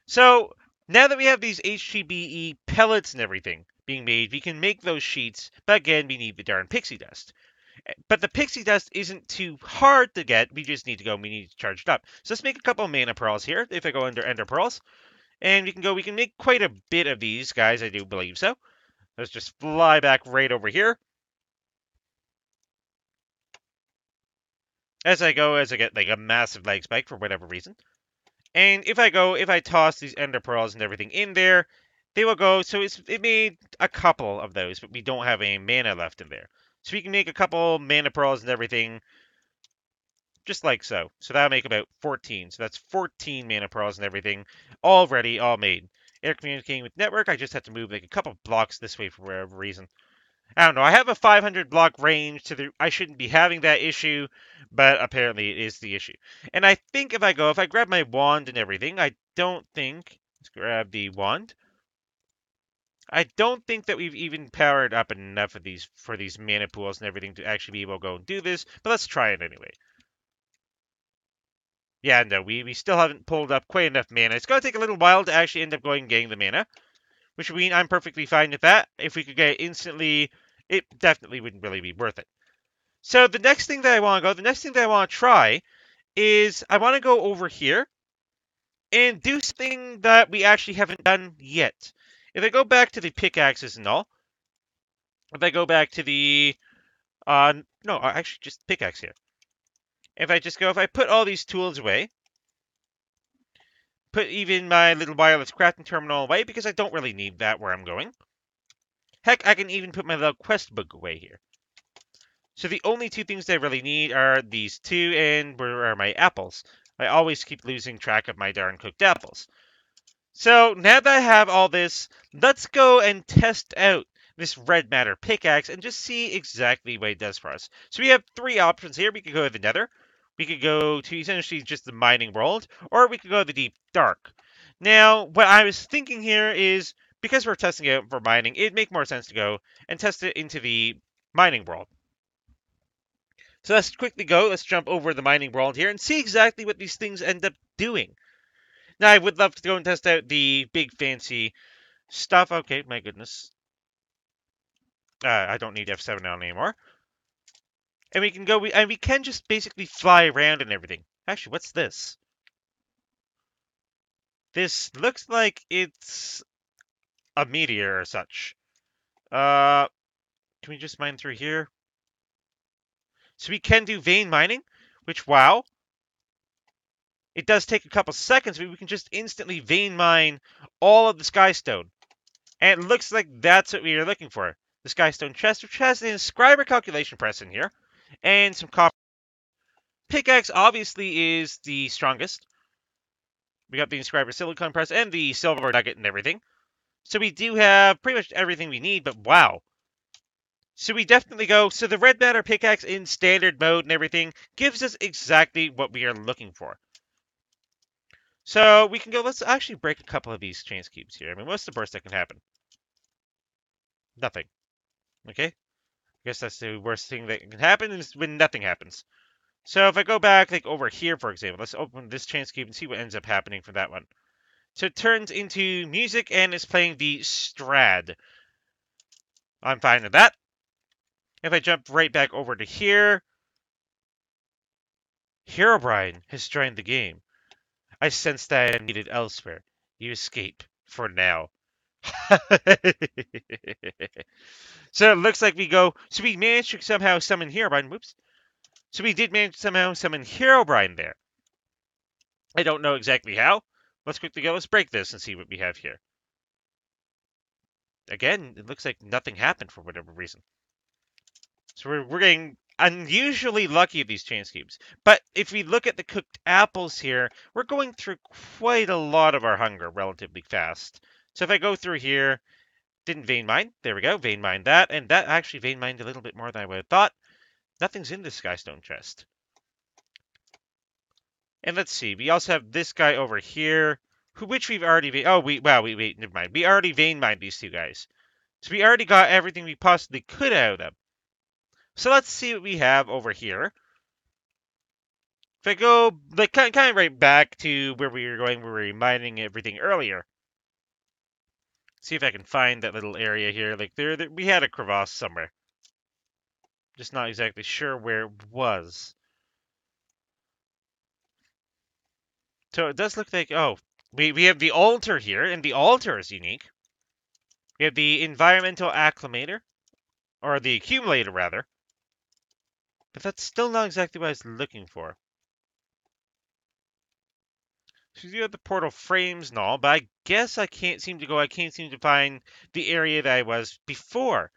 So now that we have these HGBE pellets and everything being made, we can make those sheets, but again, we need the darn pixie dust. But the pixie dust isn't too hard to get, we just need to go and we need to charge it up. So let's make a couple of mana pearls here, if I go under ender pearls. And we can make quite a bit of these guys, I do believe so. Let's just fly back right over here. As I get like a massive leg spike for whatever reason. And if I toss these ender pearls and everything in there, they will go. So it made a couple of those, but we don't have any mana left in there. So we can make a couple mana pearls and everything, just like so. So that'll make about 14. So that's 14 mana pearls and everything, all ready, all made. Air communicating with network. I just have to move like a couple blocks this way for whatever reason. I don't know. I have a 500 block range to the. I shouldn't be having that issue, but apparently it is the issue. And I think if I grab my wand and everything, I don't think. Let's grab the wand. I don't think that we've even powered up enough of these for these mana pools and everything to actually be able to go and do this. But let's try it anyway. Yeah, no, we still haven't pulled up quite enough mana. It's going to take a little while to actually end up going and getting the mana, which would mean I'm perfectly fine with that. If we could get it instantly, it definitely wouldn't really be worth it. So the next thing that I want to go, the next thing that I want to try is I want to go over here and do something that we actually haven't done yet. If I go back to the pickaxes and all, if I go back to the, no, actually just pickaxe here. If I put all these tools away, put even my little wireless crafting terminal away because I don't really need that where I'm going. Heck, I can even put my little quest book away here. So the only two things I really need are these two, and where are my apples? I always keep losing track of my darn cooked apples. So now that I have all this, let's go and test out this red matter pickaxe and just see exactly what it does for us. So we have three options here. We could go to the nether. We could go to essentially just the mining world, or we could go to the deep dark. Now, what I was thinking here is, because we're testing it out for mining, it'd make more sense to go and test it into the mining world. So let's quickly go. Let's jump over the mining world here and see exactly what these things end up doing. Now, I would love to go and test out the big fancy stuff. Okay, my goodness. I don't need F7 on anymore. And we can go, and we can just basically fly around and everything. Actually, what's this? This looks like it's a meteor or such. Can we just mine through here? So we can do vein mining, which, wow. It does take a couple seconds, but we can just instantly vein mine all of the Skystone. And it looks like that's what we are looking for. The Skystone chest, which has the inscriber calculation press in here, and some copper. Pickaxe obviously is the strongest. We got the inscriber silicon press and the silver nugget and everything. So we do have pretty much everything we need, but wow. So we definitely go, so the red matter pickaxe in standard mode and everything gives us exactly what we are looking for. So we can go, let's actually break a couple of these chain cubes here. I mean, what's the worst that can happen? Nothing. Okay? I guess that's the worst thing that can happen is when nothing happens. So if I go back, like over here, for example, let's open this chain cube and see what ends up happening for that one. So it turns into music and it's playing the Strad. I'm fine with that. If I jump right back over to here, Herobrine has joined the game. I sense that I am needed elsewhere. You escape for now. So it looks like we go. So we managed to somehow summon Herobrine. Whoops. So we did manage to somehow summon Herobrine there. I don't know exactly how. Let's quickly go. Let's break this and see what we have here. Again, it looks like nothing happened for whatever reason. So we're getting unusually lucky at these chain cubes. But if we look at the cooked apples here, we're going through quite a lot of our hunger relatively fast. So if I go through here, didn't vein mine. There we go. Vein mine that. And that actually vein mined a little bit more than I would have thought. Nothing's in this Skystone chest. And let's see. We also have this guy over here, which we've already wait, never mind. We already vein mined these two guys. So we already got everything we possibly could out of them. So let's see what we have over here. If I go, like, kind of right back to where we were going, where we were mining everything earlier. See if I can find that little area here. Like, there we had a crevasse somewhere. Just not exactly sure where it was. So it does look like, oh, we have the altar here, and the altar is unique. We have the environmental acclimator, or the accumulator, rather. But that's still not exactly what I was looking for. So you have the portal frames and all, but I guess I can't seem to find the area that I was before.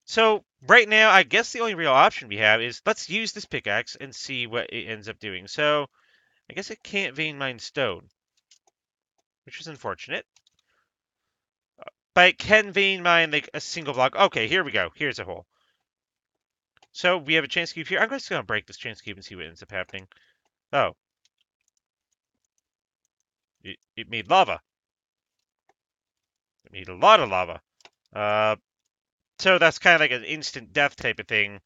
So right now, I guess the only real option we have is let's use this pickaxe and see what it ends up doing. So I guess it can't vein mine stone, which is unfortunate. But it can vein mine like a single block. Okay, here we go. Here's a hole. So we have a chance cube here. I'm just gonna break this chance cube and see what ends up happening. Oh, it made lava. It made a lot of lava. So that's kind of like an instant death type of thing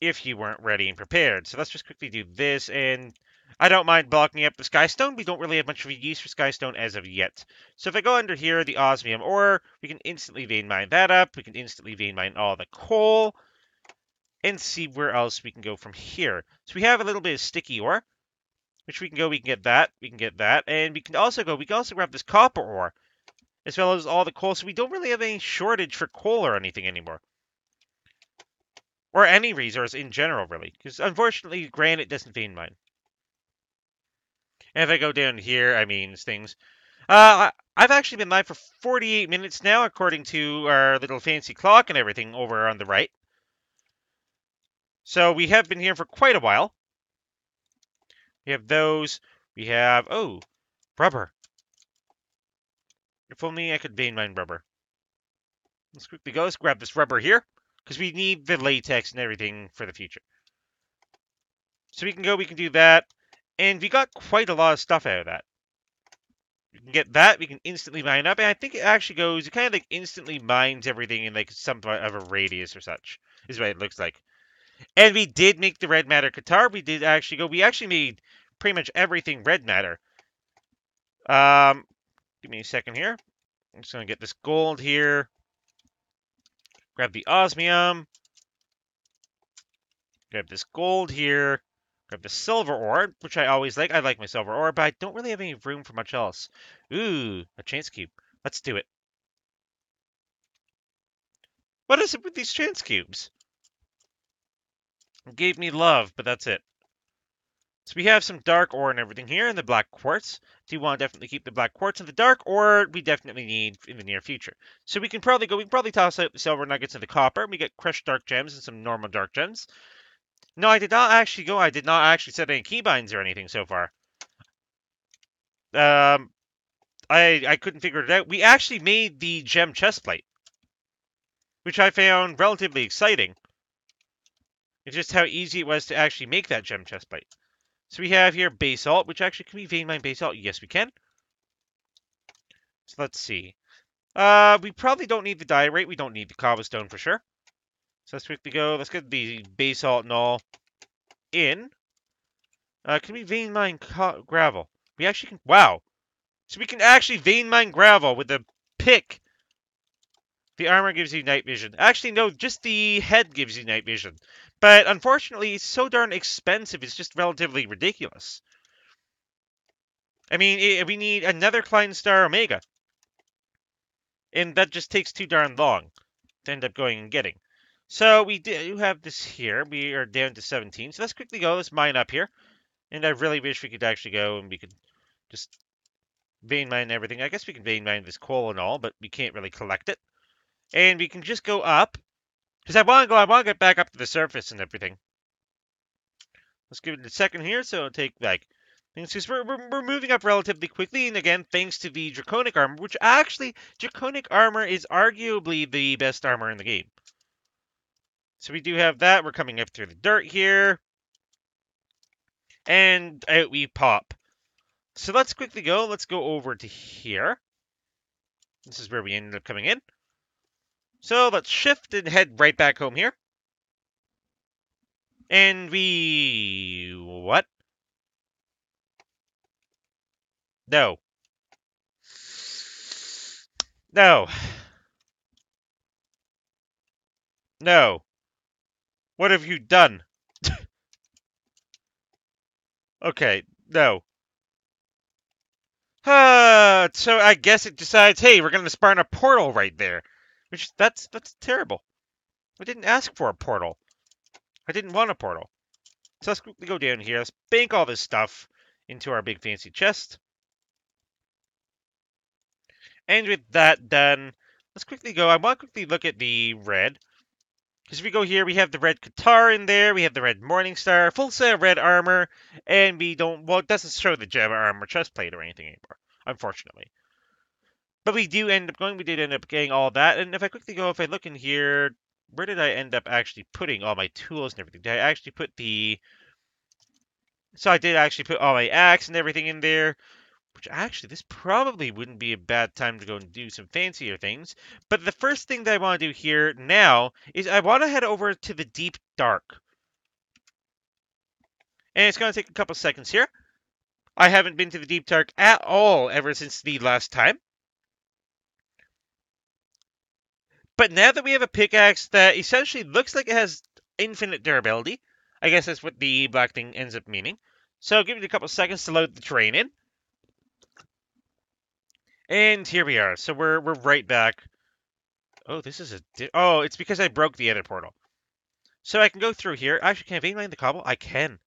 if you weren't ready and prepared. So let's just quickly do this, and I don't mind blocking up the Skystone. We don't really have much of a use for Skystone as of yet. So if I go under here, the osmium ore, we can instantly vein mine that up. We can instantly vein mine all the coal, and see where else we can go from here. So we have a little bit of sticky ore, which we can go, we can get that, and we can also grab this copper ore, as well as all the coal, so we don't really have any shortage for coal or anything anymore. Or any resource in general, really. Because unfortunately, granite doesn't vein mine. And if I go down here, I mean, things. I've actually been live for 48 minutes now, according to our little fancy clock and everything over on the right. So we have been here for quite a while. We have those. We have, oh, rubber. If only I could vein mine rubber. Let's quickly go. Let's grab this rubber here, because we need the latex and everything for the future. So we can do that, and we got quite a lot of stuff out of that. We can get that, we can instantly mine up, and I think it actually goes, it kind of like instantly mines everything in like somewhat of a radius or such, is what it looks like. And we did make the red matter guitar. We actually made pretty much everything red matter. Give me a second here. I'm just gonna get this gold here. Grab the osmium. Grab this gold here. Grab the silver ore, which I always like. I like my silver ore, but I don't really have any room for much else. Ooh, a chance cube. Let's do it. What is it with these chance cubes? It gave me love, but that's it. So we have some dark ore and everything here, and the black quartz. Do you want to definitely keep the black quartz in the dark, or we definitely need in the near future? So we can probably go. We can probably toss out the silver nuggets and the copper. We get crushed dark gems and some normal dark gems. No, I did not actually go. I did not actually set any keybinds or anything so far. Um, I couldn't figure it out. We actually made the gem chestplate, which I found relatively exciting. It's just how easy it was to actually make that gem chestplate. So we have here basalt, which actually can we vein mine basalt? Yes, we can. So let's see. We probably don't need the diorite. We don't need the cobblestone for sure. So let's quickly go. Let's get the basalt and all in. Can we vein mine gravel? We actually can. Wow. So we can actually vein mine gravel with the pick. The armor gives you night vision. Actually, no, just the head gives you night vision. But unfortunately, it's so darn expensive, it's just relatively ridiculous. I mean, we need another Klein Star Omega. And that just takes too darn long to end up going and getting. So we do have this here. We are down to 17. So let's quickly go. Let's mine up here. And I really wish we could actually go and we could just vein mine everything. I guess we can vein mine this coal and all, but we can't really collect it. And we can just go up. Because I want to get back up to the surface and everything. Let's give it a second here, so it'll take, like, things, because we're moving up relatively quickly, and again, thanks to the Draconic Armor, which actually, Draconic Armor is arguably the best armor in the game. So we do have that. We're coming up through the dirt here. And out we pop. So let's quickly go. Let's go over to here. This is where we ended up coming in. So let's shift and head right back home here. And we... What? No. No. No. What have you done? Okay, no. So I guess it decides, hey, we're gonna spawn a portal right there. Which, that's terrible. I didn't ask for a portal. I didn't want a portal. So let's quickly go down here. Let's bank all this stuff into our big fancy chest. And with that done, let's quickly go. I want to quickly look at the red. Because if we go here, we have the red Qatar in there. We have the red Morningstar. Full set of red armor. And we don't... Well, it doesn't show the gem armor chestplate or anything anymore. Unfortunately. But we do end up going. We did end up getting all that. And if I quickly go, if I look in here... Where did I end up actually putting all my tools and everything? Did I actually put the... So I did actually put all my axe and everything in there. Which actually, this probably wouldn't be a bad time to go and do some fancier things. But the first thing that I want to do here now is I want to head over to the Deep Dark. And it's going to take a couple seconds here. I haven't been to the Deep Dark at all ever since the last time. But now that we have a pickaxe that essentially looks like it has infinite durability, I guess that's what the black thing ends up meaning. So give it a couple seconds to load the terrain in. And here we are. So we're right back. Oh, this is a... Oh, it's because I broke the other portal. So I can go through here. Actually, can I vein mine the cobble? I can.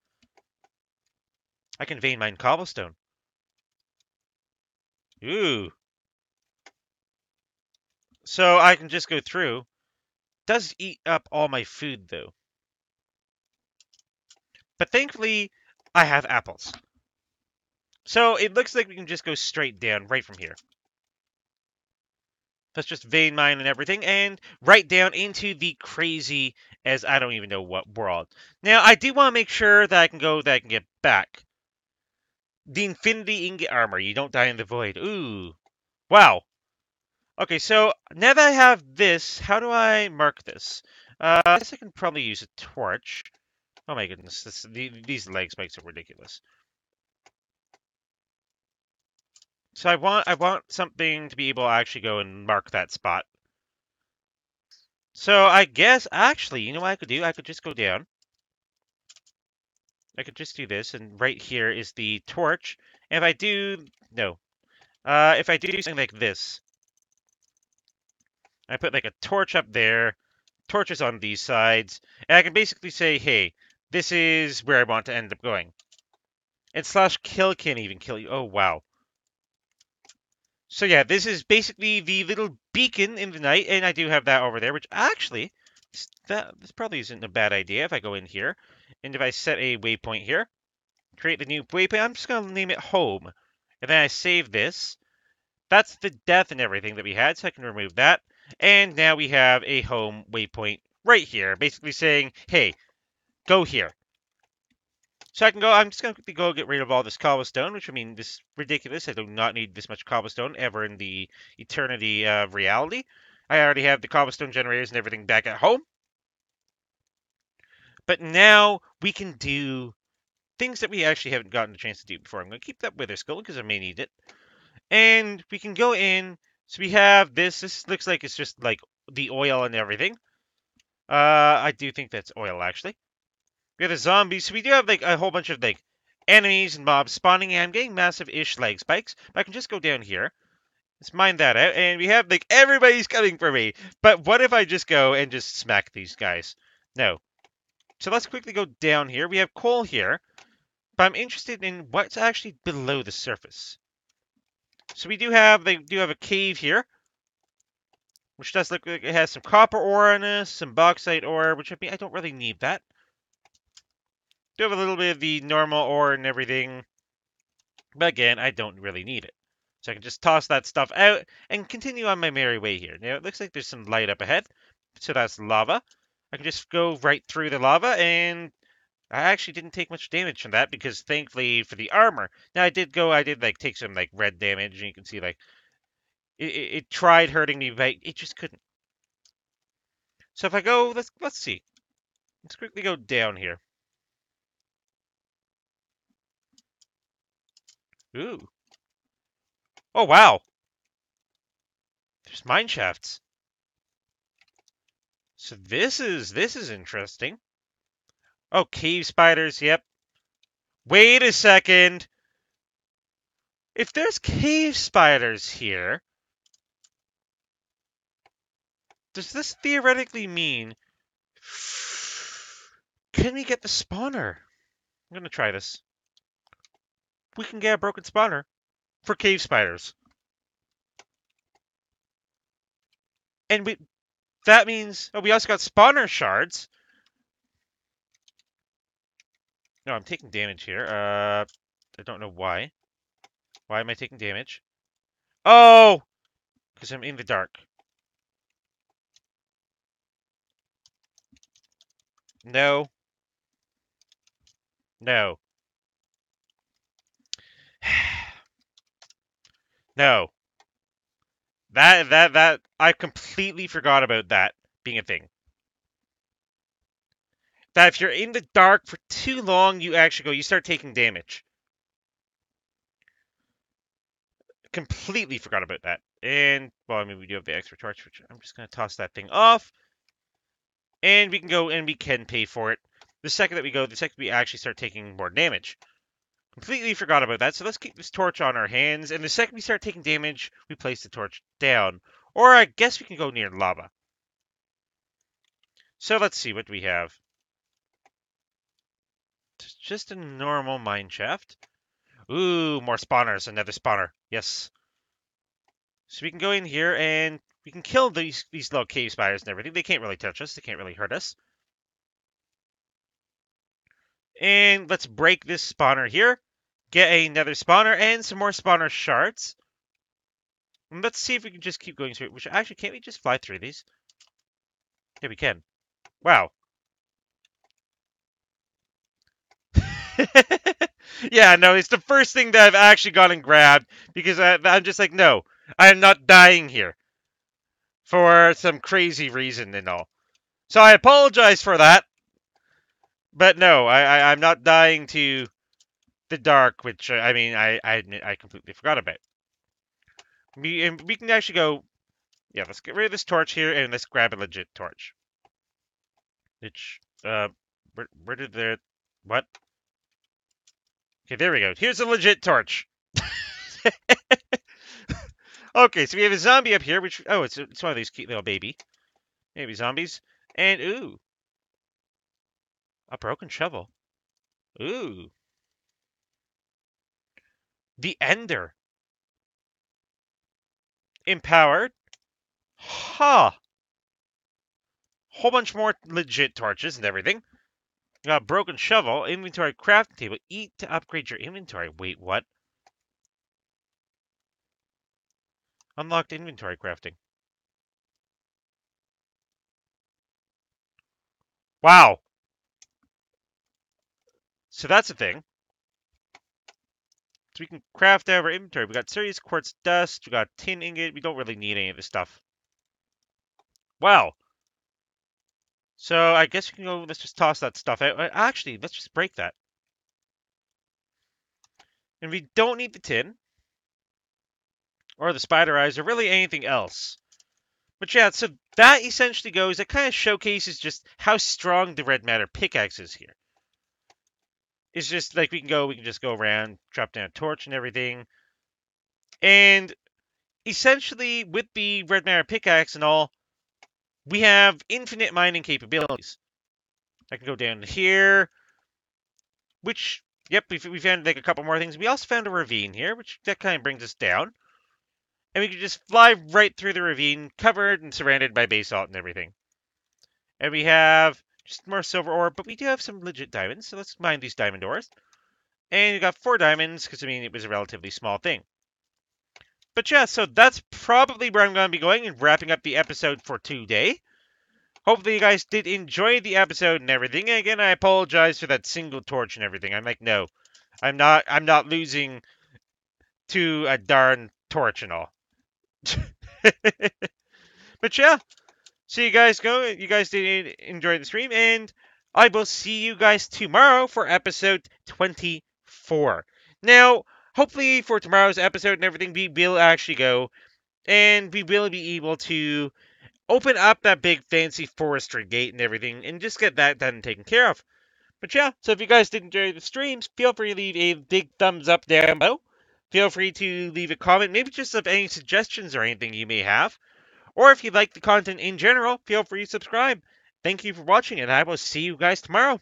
I can vein mine cobblestone. Ooh. So I can just go through. Does eat up all my food, though. But thankfully, I have apples. So it looks like we can just go straight down right from here. Let's just vein mine and everything, and right down into the crazy, as I don't even know what world. Now, I do want to make sure that I can go, that I can get back. The Infinity Ingot Armor. You don't die in the void. Ooh. Wow. Okay, so now that I have this, how do I mark this? I guess I can probably use a torch. Oh my goodness, these leg spikes are ridiculous. So I want something to be able to actually go and mark that spot. So I guess, actually, you know what I could do? I could just go down. I could just do this, and right here is the torch. And if I do... No. If I do something like this, I put like a torch up there, torches on these sides, and I can basically say, hey, this is where I want to end up going. And slash kill can't even kill you. Oh, wow. So yeah, this is basically the little beacon in the night, and I do have that over there, which actually, this probably isn't a bad idea if I go in here, and if I set a waypoint here, create the new waypoint, I'm just going to name it home, and then I save this. That's the death and everything that we had, so I can remove that, and now we have a home waypoint right here, basically saying, hey, go here. So I can go, I'm just going to go get rid of all this cobblestone, which I mean, this is ridiculous. I do not need this much cobblestone ever in the eternity of reality. I already have the cobblestone generators and everything back at home. But now we can do things that we actually haven't gotten a chance to do before. I'm going to keep that wither skull because I may need it. And we can go in. So we have this. This looks like it's just like the oil and everything. I do think that's oil, actually. We have the zombies, so we do have like a whole bunch of like enemies and mobs spawning, and I'm getting massive-ish leg spikes. But I can just go down here. Let's mine that out, and we have like everybody's coming for me. But what if I just go and just smack these guys? No. So let's quickly go down here. We have coal here, but I'm interested in what's actually below the surface. So they do have a cave here, which does look like it has some copper ore in it, some bauxite ore, which I mean I don't really need that. Do have a little bit of the normal ore and everything. But again, I don't really need it. So I can just toss that stuff out and continue on my merry way here. Now, it looks like there's some light up ahead. So that's lava. I can just go right through the lava, and I actually didn't take much damage from that because thankfully for the armor. Now, I did like take some like red damage, and you can see like it tried hurting me, but it just couldn't. So if I go, let's see. Let's quickly go down here. Ooh. Oh, wow. There's mine shafts. So this is interesting. Oh, cave spiders, yep. Wait a second. If there's cave spiders here, does this theoretically mean can we get the spawner? I'm gonna try this. We can get a broken spawner for cave spiders. And that means we also got spawner shards. No, I'm taking damage here. I don't know why. Why am I taking damage? Oh! Because I'm in the dark. No. No. No. That I completely forgot about that being a thing. That if you're in the dark for too long, you start taking damage. Completely forgot about that. And, well, I mean, we do have the extra torch, which I'm just going to toss that thing off. And we can go and we can pay for it. The second we actually start taking more damage. Completely forgot about that, so let's keep this torch on our hands. And the second we start taking damage, we place the torch down. Or I guess we can go near lava. So let's see what we have. It's just a normal mine shaft. Ooh, more spawners. Another spawner. Yes. So we can go in here and we can kill these little cave spiders and everything. They can't really touch us. They can't really hurt us. And let's break this spawner here. Get another spawner and some more spawner shards. And let's see if we can just keep going through it. Which actually, can't we just fly through these? Yeah, we can. Wow. Yeah, no, it's the first thing that I've actually gone and grabbed because I'm just like, no, I am not dying here for some crazy reason and all. So I apologize for that, but no, I'm not dying to the dark, which I mean I admit I completely forgot about. We can actually go. Yeah, let's get rid of this torch here and let's grab a legit torch. Which where did the what? Okay, there we go. Here's a legit torch. Okay, so we have a zombie up here, which it's one of these cute little baby zombies, and ooh, a broken shovel. Ooh, The Ender. Empowered. Huh. Whole bunch more legit torches and everything. You got broken shovel, inventory crafting table. Eat to upgrade your inventory. Wait, what? Unlocked inventory crafting. Wow. So that's a thing. So we can craft out our inventory. We got serious quartz dust. We got tin ingot. We don't really need any of this stuff. Wow. So I guess we can go. Let's just toss that stuff out. Actually, let's just break that. And we don't need the tin or the spider eyes or really anything else. But yeah, so that essentially goes. It kind of showcases just how strong the red matter pickaxe is here. It's just like we can just go around, drop down a torch and everything. And essentially, with the red matter pickaxe and all, we have infinite mining capabilities. I can go down here, which, yep, we found like a couple more things. We also found a ravine here, which that kind of brings us down. And we can just fly right through the ravine, covered and surrounded by basalt and everything. And we have just more silver ore, but we do have some legit diamonds, so let's mine these diamond ores. And we got 4 diamonds, because, I mean, it was a relatively small thing. But yeah, so that's probably where I'm going to be going and wrapping up the episode for today. Hopefully you guys did enjoy the episode and everything. And again, I apologize for that single torch and everything. I'm like, no, I'm not losing to a darn torch and all. But yeah, so you guys go. You guys did enjoy the stream, and I will see you guys tomorrow for episode 24. Now, hopefully for tomorrow's episode and everything, we will actually go, and we will be able to open up that big fancy forestry gate and everything, and just get that done and taken care of. But yeah, so if you guys did enjoy the streams, feel free to leave a big thumbs up down below. Feel free to leave a comment, maybe just of any suggestions or anything you may have. Or if you like the content in general, feel free to subscribe. Thank you for watching, and I will see you guys tomorrow.